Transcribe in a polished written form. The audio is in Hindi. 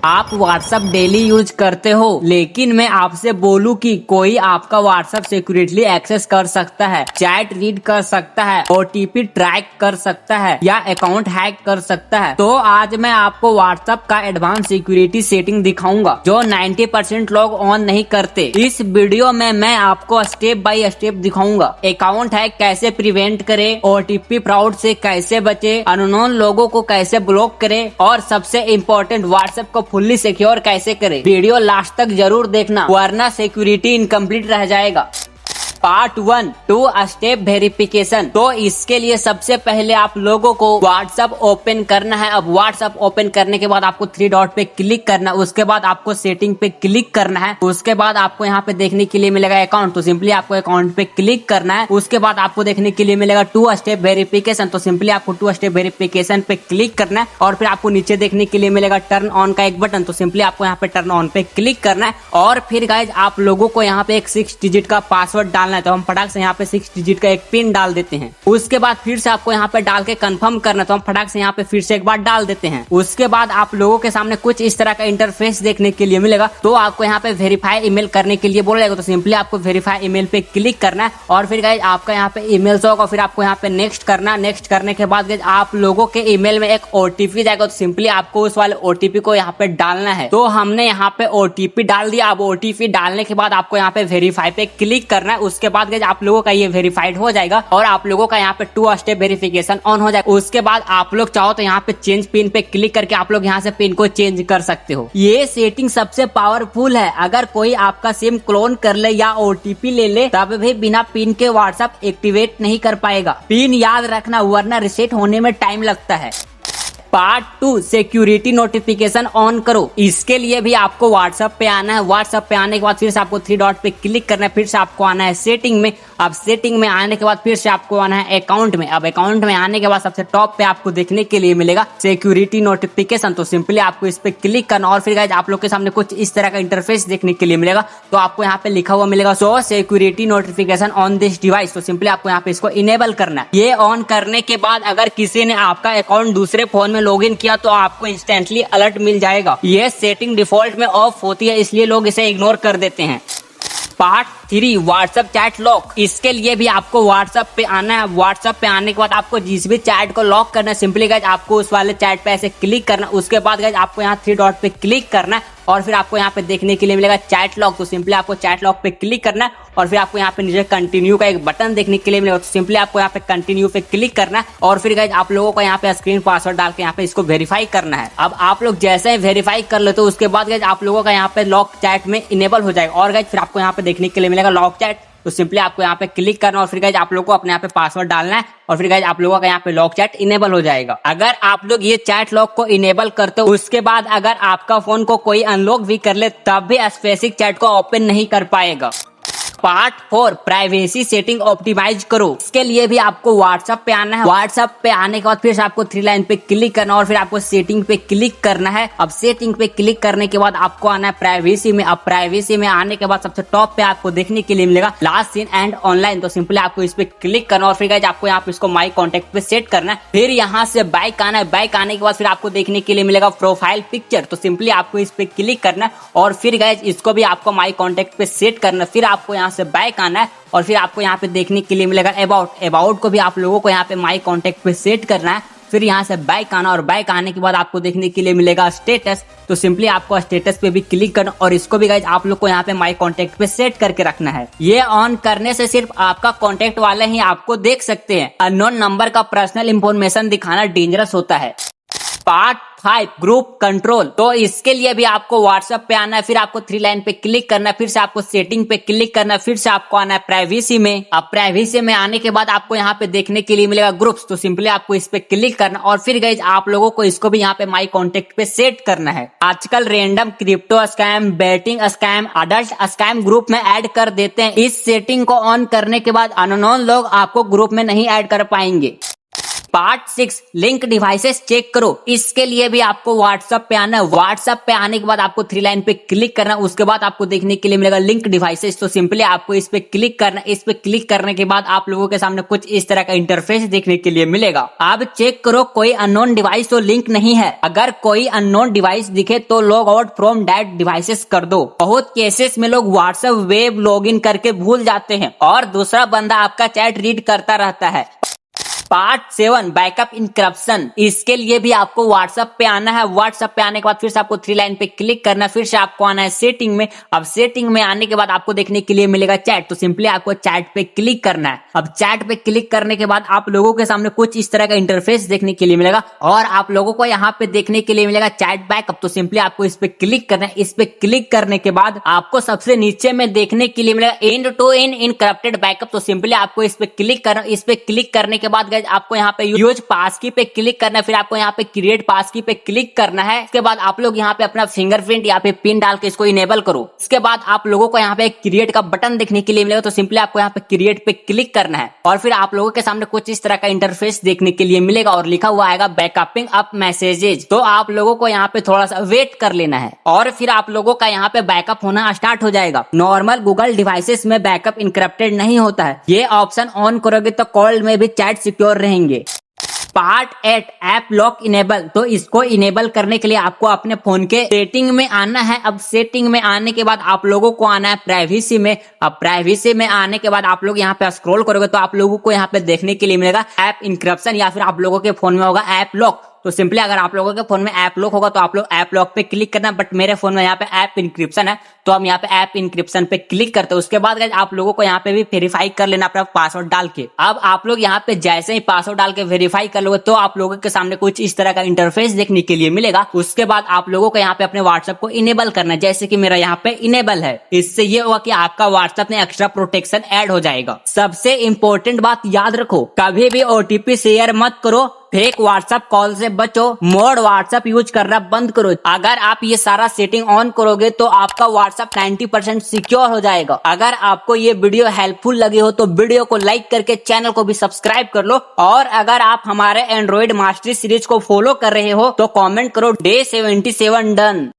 आप व्हाट्सएप डेली यूज करते हो, लेकिन मैं आपसे बोलूं कि कोई आपका व्हाट्सएप सिक्योरिटली एक्सेस कर सकता है, चैट रीड कर सकता है, ओटीपी ट्रैक कर सकता है या अकाउंट हैक कर सकता है। तो आज मैं आपको व्हाट्सएप का एडवांस सिक्योरिटी सेटिंग दिखाऊंगा जो 90% लोग ऑन नहीं करते। इस वीडियो में मैं आपको स्टेप बाय स्टेप दिखाऊंगा अकाउंट हैक कैसे प्रिवेंट करे, ओटीपी फ्रॉड से कैसे बचे, अननोन लोगों को कैसे ब्लॉक करे और सबसे इम्पोर्टेंट व्हाट्सएप को फुल्ली सिक्योर कैसे करें। वीडियो लास्ट तक जरूर देखना वरना सिक्योरिटी इनकम्प्लीट रह जाएगा। Part 1 2 step verification. तो इसके लिए सबसे पहले आप लोगों को व्हाट्सएप ओपन करना है। अब व्हाट्सएप ओपन करने के बाद आपको 3 डॉट पे क्लिक करना है, उसके बाद आपको सेटिंग पे क्लिक करना है, उसके बाद आपको यहाँ पे देखने के लिए मिलेगा अकाउंट, तो सिंपली आपको अकाउंट पे क्लिक करना है। उसके बाद आपको देखने के लिए मिलेगा 2 स्टेप वेरिफिकेशन, तो सिंपली आपको 2 स्टेप वेरिफिकेशन पे क्लिक करना है और फिर आपको नीचे देखने के लिए मिलेगा टर्न ऑन का एक बटन, तो सिंपली आपको यहाँ पे टर्न ऑन पे क्लिक करना है। और फिर गाइज आप लोगों को यहाँ पे एक 6 डिजिट का पासवर्ड डालना है, तो हम फटाक से यहाँ पे 6 डिजिट का एक पिन डाल देते हैं। उसके बाद फिर से आपको यहाँ पे डाल के कंफर्म करना है, तो हम फटाक से यहाँ पे फिर से एक बार डाल देते हैं। उसके बाद आप लोगों के सामने कुछ इस तरह का इंटरफेस देखने के लिए मिलेगा। तो आपको यहाँ पे वेरीफाई ईमेल करने के लिए बोलेगा, तो सिंपली आपको वेरीफाई ईमेल पे क्लिक करना है और फिर गाइज आपका यहाँ पे ईमेल होगा, फिर आपको यहाँ पे नेक्स्ट करना। नेक्स्ट करने के बाद गाइज आप लोगों के ईमेल में एक ओटीपी जाएगा, तो सिंपली आपको उस वाले ओटीपी को यहाँ पे डालना है। तो हमने यहाँ पे ओटीपी डाल दिया। अब ओटीपी डालने के बाद आपको यहाँ पे वेरीफाई पे क्लिक करना है। उसके बाद गाइज आप लोगों का ये वेरीफाइड हो जाएगा और आप लोगों का यहाँ पे 2 स्टेप वेरिफिकेशन ऑन हो जाएगा। उसके बाद आप लोग चाहो तो यहाँ पे चेंज पिन पे क्लिक करके आप लोग यहाँ से पिन को चेंज कर सकते हो। ये सेटिंग सबसे पावरफुल है। अगर कोई आपका सिम क्लोन कर ले या ओटीपी ले ले तब भी बिना पिन के व्हाट्सएप एक्टिवेट नहीं कर पाएगा। पिन याद रखना वरना रिसेट होने में टाइम लगता है। पार्ट 2 सिक्योरिटी नोटिफिकेशन ऑन करो। इसके लिए भी आपको व्हाट्सएप पे आना है। व्हाट्सएप पे आने के बाद फिर से आपको 3 डॉट पे क्लिक करना है, फिर से आपको आना है सेटिंग में। अब सेटिंग में आने के बाद फिर से आपको आना है अकाउंट में। अब अकाउंट में आने के बाद सबसे टॉप पे आपको देखने के लिए मिलेगा सिक्योरिटी नोटिफिकेशन, तो सिंपली आपको इस पे क्लिक करना और फिर गाइस आप लोग के सामने कुछ इस तरह का इंटरफेस देखने के लिए मिलेगा। तो आपको यहाँ पे लिखा हुआ मिलेगा सो security notification on this device, तो सिंपली आपको यहाँ पे इसको इनेबल करना है। ये ऑन करने के बाद अगर किसी ने आपका अकाउंट दूसरे फोन में लॉगिन किया तो आपको इंस्टेंटली अलर्ट मिल जाएगा। ये सेटिंग डिफॉल्ट में ऑफ होती है, इसलिए लोग इसे इग्नोर कर देते हैं। Part 3 WhatsApp chat lock. इसके लिए भी आपको व्हाट्सएप पे आना है। व्हाट्सएप पे आने के बाद आपको जिस भी चैट को लॉक करना है सिंपली गाइस आपको उस वाले चैट पे ऐसे क्लिक करना। उसके बाद गाइस आपको यहाँ 3 डॉट पे क्लिक करना है और फिर आपको यहाँ पे देखने के लिए मिलेगा चैट लॉक, तो सिंपली आपको चैट लॉक पे क्लिक करना है और फिर आपको यहाँ पे नीचे कंटिन्यू का एक बटन देखने के लिए मिलेगा, तो सिंपली आपको यहाँ पे कंटिन्यू पे क्लिक करना है और फिर गाइस आप लोगों को यहाँ पे स्क्रीन पासवर्ड डाल के यहाँ पे इसको वेरीफाई करना है। अब आप लोग जैसे ही वेरीफाई कर लेते हो उसके बाद गाइस आप लोगों का यहाँ पे लॉक चैट में इनेबल हो जाएगा और गाइस फिर आपको यहाँ पे देखने के लिए मिलेगा लॉक चैट, तो सिंपली आपको यहाँ पे क्लिक करना और फिर गाइस आप लोगों को अपने यहाँ पे पासवर्ड डालना है और फिर गाइस आप लोगों का यहाँ पे लॉक चैट इनेबल हो जाएगा। अगर आप लोग ये चैट लॉक को इनेबल करते हो उसके बाद अगर आपका फोन को कोई अनलॉक भी कर ले तब भी स्पेसिफिक चैट को ओपन नहीं कर पाएगा। पार्ट 4 प्राइवेसी सेटिंग ऑप्टिमाइज करो। इसके लिए भी आपको व्हाट्सएप पे आना है। व्हाट्सएप पे आने के बाद फिर से आपको 3 लाइन पे क्लिक करना और फिर आपको सेटिंग पे क्लिक करना है। अब सेटिंग पे क्लिक करने के बाद आपको आना है प्राइवेसी में। अब प्राइवेसी में आने के बाद सबसे टॉप पे आपको देखने के लिए मिलेगा लास्ट सीन एंड ऑनलाइन, तो सिंपली आपको इस पे क्लिक करना और फिर गाइस आपको यहाँ पे इसको माई कॉन्टेक्ट पे सेट करना है। फिर यहाँ से बैक आना है। बैक आने के बाद फिर आपको देखने के लिए मिलेगा प्रोफाइल पिक्चर, तो सिंपली आपको इस पे क्लिक करना है और फिर गाइस इसको भी आपको माई कॉन्टेक्ट पे सेट करना। फिर आपको यहाँ से बैक आना है और फिर आपको यहाँ पे देखने के लिए मिलेगा अबाउट को भी आप लोगों को यहाँ पे माई कॉन्टेक्ट पे सेट करना है। फिर यहाँ से बैक आना और बैक आने के बाद आपको देखने के लिए मिलेगा स्टेटस, तो सिंपली आपको स्टेटस पे भी क्लिक करना और इसको भी गाइस आप लोग को यहाँ पे माई कॉन्टेक्ट पे सेट करके रखना है। ये ऑन करने से सिर्फ आपका कॉन्टेक्ट वाले ही आपको देख सकते हैं। अननोन नंबर का पर्सनल इंफॉर्मेशन दिखाना डेंजरस होता है। Part 5 group control. तो इसके लिए भी आपको व्हाट्सएप पे आना है, फिर आपको 3 लाइन पे क्लिक करना है, फिर से आपको सेटिंग पे क्लिक करना है, फिर से आपको आना है प्राइवेसी में। अब प्राइवेसी में आने के बाद आपको यहाँ पे देखने के लिए मिलेगा ग्रुप्स, तो सिंपली आपको इस पे क्लिक करना और फिर गाइस आप लोगों को इसको भी यहाँ पे माई कॉन्टेक्ट पे सेट करना है। आजकल random crypto scam, betting scam, adult scam group में ऐड कर देते हैं। इस सेटिंग को ऑन करने के बाद अननोन लोग आपको ग्रुप में नहीं ऐड कर पाएंगे। पार्ट 6 लिंक डिवाइसेस चेक करो। इसके लिए भी आपको व्हाट्सएप पे आना है। व्हाट्सएप पे आने के बाद आपको 3 लाइन पे क्लिक करना, उसके बाद आपको देखने के लिए मिलेगा लिंक डिवाइसेस। तो सिंपली आपको इस पे क्लिक करना। इस पे क्लिक करने के बाद आप लोगों के सामने कुछ इस तरह का इंटरफेस देखने के लिए मिलेगा। अब चेक करो कोई अननोन डिवाइस तो लिंक नहीं है। अगर कोई अननोन डिवाइस दिखे तो log out from that devices कर दो। बहुत केसेस में लोग व्हाट्सएप वेब लॉगिन करके भूल जाते हैं और दूसरा बंदा आपका चैट रीड करता रहता है। Part 7 backup encryption. इसके लिए भी आपको व्हाट्सएप पे आना है। व्हाट्सएप पे आने के बाद फिर से आपको 3 लाइन पे क्लिक करना है। फिर से आपको आना है सेटिंग में। अब सेटिंग में आने के बाद आपको देखने के लिए मिलेगा चैट। तो सिंपली आपको चैट पे क्लिक करना है। अब चैट पे क्लिक करने के बाद आप लोगों के सामने कुछ इस तरह का इंटरफेस देखने के लिए मिलेगा और आप लोगों को यहाँ पे देखने के लिए मिलेगा चैट बैकअप। तो सिंपली आपको इस पे क्लिक करना है। इस पे क्लिक करने के बाद आपको सबसे नीचे में देखने के लिए मिलेगा end to end encrypted backup. तो सिंपली आपको इस पे क्लिक करना। इस पे क्लिक करने के बाद आपको यहाँ पे यूज पासकी पे क्लिक करना है। फिर आपको यहाँ पे क्रिएट पासकी पे क्लिक करना है। इसके बाद आप लोग यहाँ पे अपना फिंगरप्रिंट या पे पिन डाल के इसको इनेबल करो। इसके बाद आप लोगों को यहाँ पे क्रिएट का बटन देखने के लिए मिलेगा। तो सिंपली आपको यहाँ पे क्रिएट पे क्लिक करना है और फिर आप लोगों के सामने कुछ इस तरह का इंटरफेस देखने के लिए मिलेगा और लिखा हुआ आएगा बैकअपिंग अप मैसेजेस। तो आप लोगों को यहाँ पे थोड़ा सा वेट कर लेना है और फिर आप लोगों का यहाँ पे बैकअप होना स्टार्ट हो जाएगा। नॉर्मल गूगल डिवाइसेस में बैकअप इनक्रप्टेड नहीं होता है। ये ऑप्शन ऑन करोगे तो कॉल में भी चैट सिक्योर रहेंगे। Part 8 app lock enable. तो इसको इनेबल करने के लिए आपको अपने फोन के सेटिंग में आना है। अब सेटिंग में आने के बाद आप लोगों को आना है प्राइवेसी में। अब प्राइवेसी में आने के बाद आप लोग यहाँ पे स्क्रॉल करोगे तो आप लोगों को यहाँ पे देखने के लिए मिलेगा ऐप इनक्रप्शन या फिर आप लोगों के फोन में होगा ऐप लॉक। तो सिंपली अगर आप लोगों के फोन में ऐप लॉक होगा तो आप लोग ऐप लॉक पे क्लिक करना। बट मेरे फोन में यहाँ पे ऐप इनक्रिप्शन है तो हम यहाँ पे ऐप इनक्रिप्शन पे क्लिक करते हैं। उसके बाद आप लोगों को यहाँ पे भी वेरीफाई कर लेना अपना पासवर्ड डाल के। अब आप लोग यहाँ पे जैसे ही पासवर्ड डाल के वेरीफाई कर लोगे तो आप लोगों के सामने कुछ इस तरह का इंटरफेस देखने के लिए मिलेगा। उसके बाद आप लोगों को यहाँ पे अपने व्हाट्सएप को इनेबल करना है, जैसे कि मेरा यहाँ पे इनेबल है। इससे ये होगा कि आपका व्हाट्सएप में एक्स्ट्रा प्रोटेक्शन ऐड हो जाएगा। सबसे इंपॉर्टेंट बात याद रखो, कभी भी ओटीपी शेयर मत करो, फेक व्हाट्सएप कॉल से बचो, मोड व्हाट्सएप यूज करना बंद करो। अगर आप ये सारा सेटिंग ऑन करोगे तो आपका व्हाट्सएप 90% सिक्योर हो जाएगा। अगर आपको ये वीडियो हेल्पफुल लगी हो तो वीडियो को लाइक करके चैनल को भी सब्सक्राइब कर लो और अगर आप हमारे एंड्रॉइड मास्टरी सीरीज को फॉलो कर रहे हो तो कमेंट करो डे 77 डन।